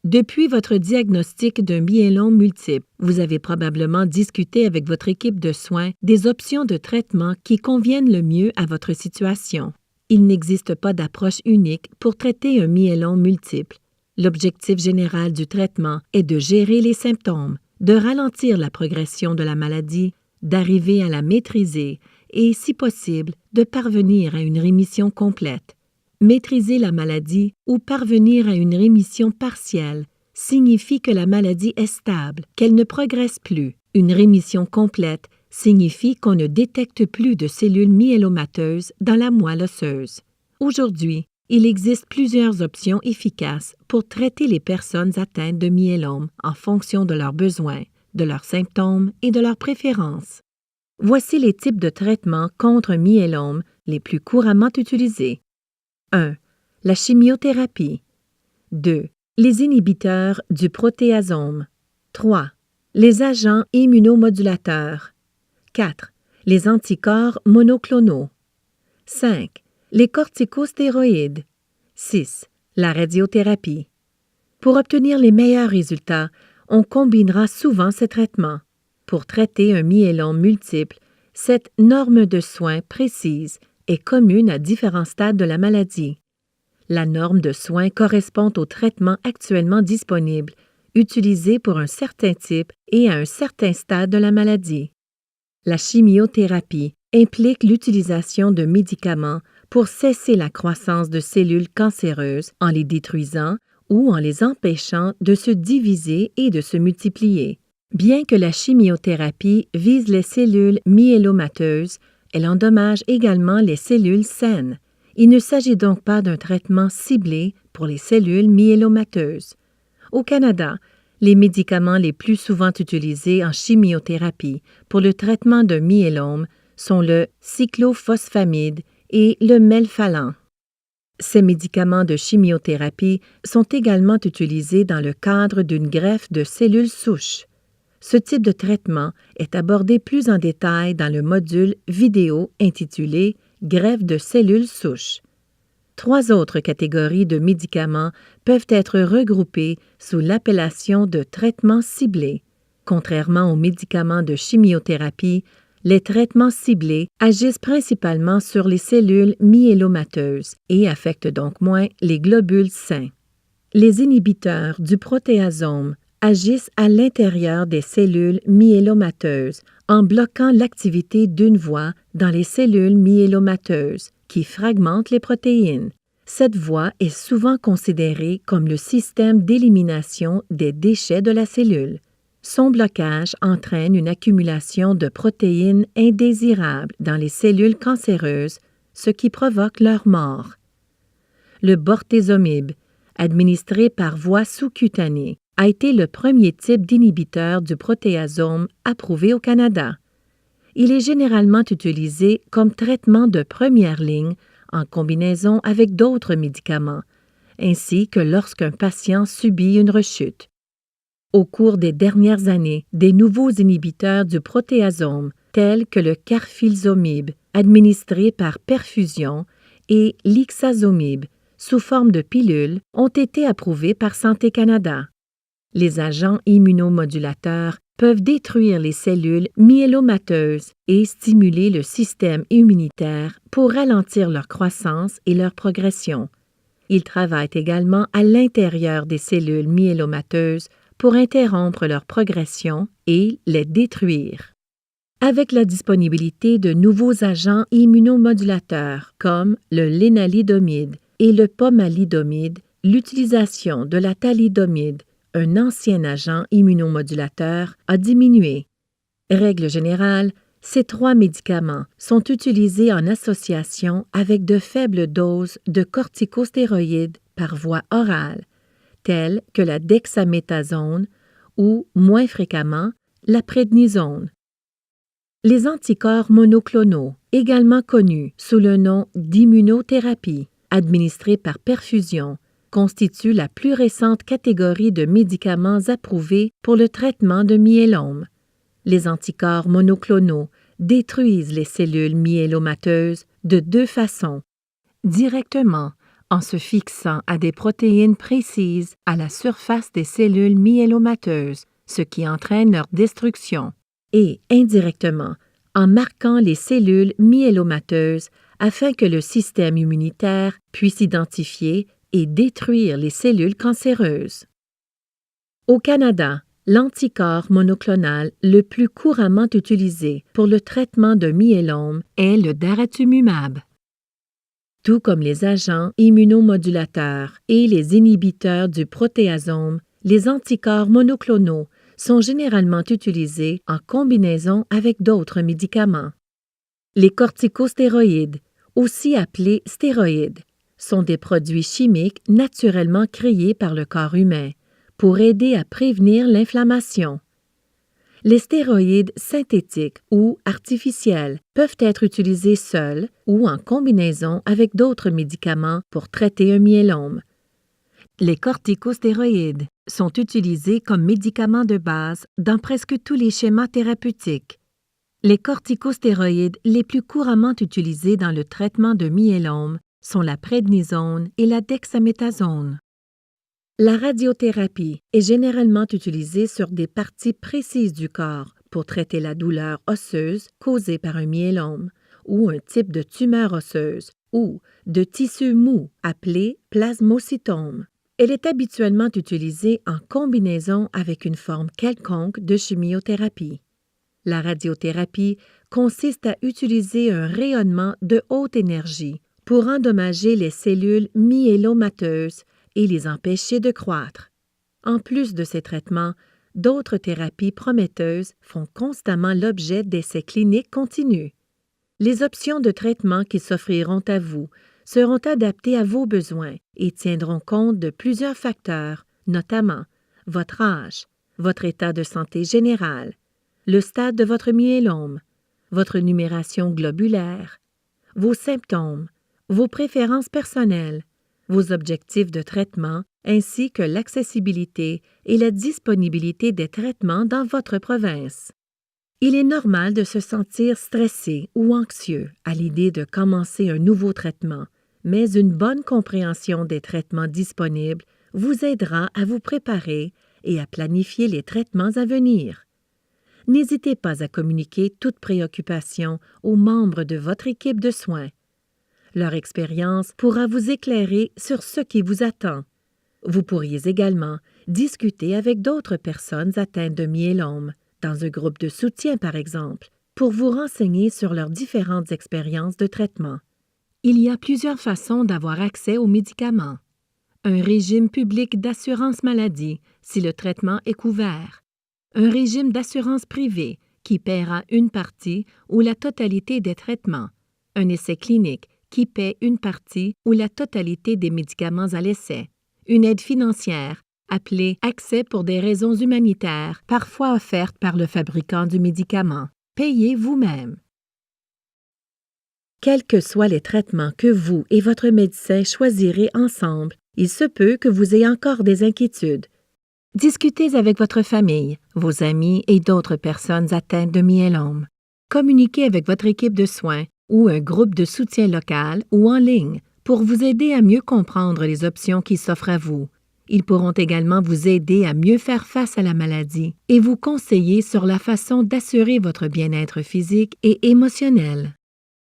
Depuis votre diagnostic d'un myélome multiple, vous avez probablement discuté avec votre équipe de soins des options de traitement qui conviennent le mieux à votre situation. Il n'existe pas d'approche unique pour traiter un myélome multiple. L'objectif général du traitement est de gérer les symptômes, de ralentir la progression de la maladie, d'arriver à la maîtriser et, si possible, de parvenir à une rémission complète. Maîtriser la maladie ou parvenir à une rémission partielle signifie que la maladie est stable, qu'elle ne progresse plus. Une rémission complète signifie qu'on ne détecte plus de cellules myélomateuses dans la moelle osseuse. Aujourd'hui, il existe plusieurs options efficaces pour traiter les personnes atteintes de myélome en fonction de leurs besoins, de leurs symptômes et de leurs préférences. Voici les types de traitements contre myélome les plus couramment utilisés. 1. La chimiothérapie. 2. Les inhibiteurs du protéasome. 3. Les agents immunomodulateurs. 4. Les anticorps monoclonaux. 5. Les corticostéroïdes. 6. La radiothérapie. Pour obtenir les meilleurs résultats, on combinera souvent ces traitements. Pour traiter un myélome multiple, cette norme de soins précise est commune à différents stades de la maladie. La norme de soins correspond au traitement actuellement disponible, utilisé pour un certain type et à un certain stade de la maladie. La chimiothérapie implique l'utilisation de médicaments pour cesser la croissance de cellules cancéreuses en les détruisant ou en les empêchant de se diviser et de se multiplier. Bien que la chimiothérapie vise les cellules myélomateuses, elle endommage également les cellules saines. Il ne s'agit donc pas d'un traitement ciblé pour les cellules myélomateuses. Au Canada, les médicaments les plus souvent utilisés en chimiothérapie pour le traitement d'un myélome sont le cyclophosphamide et le melphalan. Ces médicaments de chimiothérapie sont également utilisés dans le cadre d'une greffe de cellules souches. Ce type de traitement est abordé plus en détail dans le module vidéo intitulé « Greffe de cellules souches ». 3 autres catégories de médicaments peuvent être regroupées sous l'appellation de traitements ciblés. Contrairement aux médicaments de chimiothérapie, les traitements ciblés agissent principalement sur les cellules myélomateuses et affectent donc moins les globules sains. Les inhibiteurs du protéasome agissent à l'intérieur des cellules myélomateuses en bloquant l'activité d'une voie dans les cellules myélomateuses qui fragmentent les protéines. Cette voie est souvent considérée comme le système d'élimination des déchets de la cellule. Son blocage entraîne une accumulation de protéines indésirables dans les cellules cancéreuses, ce qui provoque leur mort. Le bortezomib, administré par voie sous-cutanée, a été le premier type d'inhibiteur du protéasome approuvé au Canada. Il est généralement utilisé comme traitement de première ligne en combinaison avec d'autres médicaments, ainsi que lorsqu'un patient subit une rechute. Au cours des dernières années, des nouveaux inhibiteurs du protéasome, tels que le carfilzomib, administré par perfusion, et l'ixazomib, sous forme de pilule, ont été approuvés par Santé Canada. Les agents immunomodulateurs peuvent détruire les cellules myélomateuses et stimuler le système immunitaire pour ralentir leur croissance et leur progression. Ils travaillent également à l'intérieur des cellules myélomateuses pour interrompre leur progression et les détruire. Avec la disponibilité de nouveaux agents immunomodulateurs comme le lénalidomide et le pomalidomide, l'utilisation de la thalidomide, un ancien agent immunomodulateur, a diminué. Règle générale, ces 3 médicaments sont utilisés en association avec de faibles doses de corticostéroïdes par voie orale, telles que la dexaméthasone ou, moins fréquemment, la prednisone. Les anticorps monoclonaux, également connus sous le nom d'immunothérapie, administrés par perfusion, constituent la plus récente catégorie de médicaments approuvés pour le traitement de myélome. Les anticorps monoclonaux détruisent les cellules myélomateuses de 2 façons: directement, en se fixant à des protéines précises à la surface des cellules myélomateuses, ce qui entraîne leur destruction, et, indirectement, en marquant les cellules myélomateuses afin que le système immunitaire puisse identifier et détruire les cellules cancéreuses. Au Canada, l'anticorps monoclonal le plus couramment utilisé pour le traitement de myélome est le daratumumab. Tout comme les agents immunomodulateurs et les inhibiteurs du protéasome, les anticorps monoclonaux sont généralement utilisés en combinaison avec d'autres médicaments. Les corticostéroïdes, aussi appelés stéroïdes, sont des produits chimiques naturellement créés par le corps humain pour aider à prévenir l'inflammation. Les stéroïdes synthétiques ou artificiels peuvent être utilisés seuls ou en combinaison avec d'autres médicaments pour traiter un myélome. Les corticostéroïdes sont utilisés comme médicaments de base dans presque tous les schémas thérapeutiques. Les corticostéroïdes les plus couramment utilisés dans le traitement de myélome sont la prednisone et la dexaméthasone. La radiothérapie est généralement utilisée sur des parties précises du corps pour traiter la douleur osseuse causée par un myélome ou un type de tumeur osseuse ou de tissu mou appelé plasmocytome. Elle est habituellement utilisée en combinaison avec une forme quelconque de chimiothérapie. La radiothérapie consiste à utiliser un rayonnement de haute énergie pour endommager les cellules myélomateuses et les empêcher de croître. En plus de ces traitements, d'autres thérapies prometteuses font constamment l'objet d'essais cliniques continus. Les options de traitement qui s'offriront à vous seront adaptées à vos besoins et tiendront compte de plusieurs facteurs, notamment votre âge, votre état de santé général, le stade de votre myélome, votre numération globulaire, vos symptômes, vos préférences personnelles, vos objectifs de traitement ainsi que l'accessibilité et la disponibilité des traitements dans votre province. Il est normal de se sentir stressé ou anxieux à l'idée de commencer un nouveau traitement, mais une bonne compréhension des traitements disponibles vous aidera à vous préparer et à planifier les traitements à venir. N'hésitez pas à communiquer toute préoccupation aux membres de votre équipe de soins. Leur expérience pourra vous éclairer sur ce qui vous attend. Vous pourriez également discuter avec d'autres personnes atteintes de myélome, dans un groupe de soutien par exemple, pour vous renseigner sur leurs différentes expériences de traitement. Il y a plusieurs façons d'avoir accès aux médicaments. Un régime public d'assurance maladie si le traitement est couvert. Un régime d'assurance privée qui paiera une partie ou la totalité des traitements. Un essai clinique qui paie une partie ou la totalité des médicaments à l'essai. Une aide financière, appelée accès pour des raisons humanitaires, parfois offerte par le fabricant du médicament. Payez vous-même. Quels que soient les traitements que vous et votre médecin choisirez ensemble, il se peut que vous ayez encore des inquiétudes. Discutez avec votre famille, vos amis et d'autres personnes atteintes de myélome. Communiquez avec votre équipe de soins ou un groupe de soutien local ou en ligne pour vous aider à mieux comprendre les options qui s'offrent à vous. Ils pourront également vous aider à mieux faire face à la maladie et vous conseiller sur la façon d'assurer votre bien-être physique et émotionnel.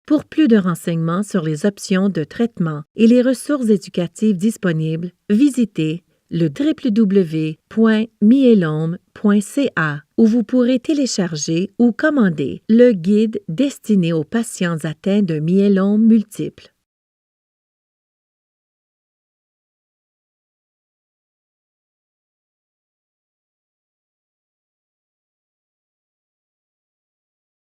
Pour plus de renseignements sur les options de traitement et les ressources éducatives disponibles, visitez le www.myelome.ca où vous pourrez télécharger ou commander le guide destiné aux patients atteints de myélome multiple.